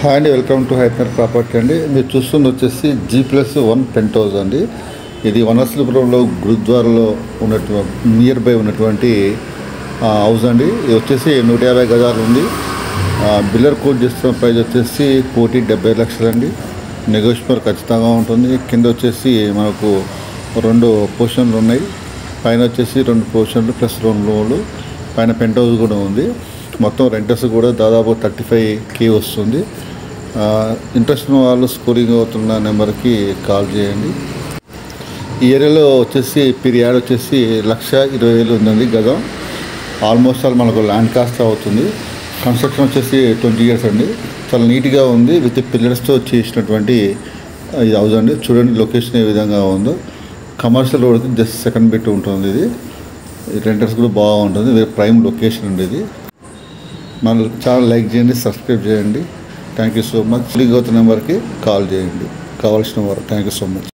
Hi అండి, welcome to హైట్నర్ property అండి. మీరు చూస్తుంది వచ్చేసి G+1 పెంట్ హౌస్ అండి. ఇది వనస్థలిపురంలో గురుద్వారాలో ఉన్నటువంటి నియర్ బై ఉన్నటువంటి హౌస్ అండి. ఇది వచ్చేసి 150 గజాలు ఉంది. బిల్లర్ కోట్ చేస్తున్న ప్రైస్ వచ్చేసి 1,70,00,000 అండి. నెగోషియబుల్ ఖచ్చితంగా ఉంటుంది. కింద వచ్చేసి మనకు 2 పోర్షన్లు ఉన్నాయి. పైన వచ్చేసి 2 పోర్షన్లు ప్లస్ 2 రూములు, పైన పెంట్ హౌస్ కూడా ఉంది. మొత్తం రెంటర్స్ కూడా దాదాపు 35K వస్తుంది. ఇంట్రెస్ట్ ఉన్న వాళ్ళు స్కోరింగ్ అవుతున్న నెంబర్కి కాల్ చేయండి. ఈ ఏరియాలో వచ్చేసి పీరియడ్ వచ్చేసి 1,20,000 ఉందండి గజం. ఆల్మోస్ట్ ఆల్ మనకు ల్యాండ్ కాస్ట్ అవుతుంది. కన్స్ట్రక్షన్ వచ్చేసి 20 years అండి. చాలా నీట్గా ఉంది. విత్ పిల్లర్స్తో చేసినటువంటి ఇది హౌస్ అండి. చూడండి లొకేషన్ ఏ విధంగా ఉందో. కమర్షియల్ రోడ్కి జస్ట్ సెకండ్ బిట్ ఉంటుంది. ఇది రెంటర్స్ కూడా బాగుంటుంది. ప్రైమ్ లొకేషన్ అండి ఇది. మన ఛానల్ లైక్ చేయండి, సబ్స్క్రైబ్ చేయండి. Thank you so much. Link అవుతున్న నెంబర్కి కాల్ చేయండి కావాల్సిన వారు. Thank you so much.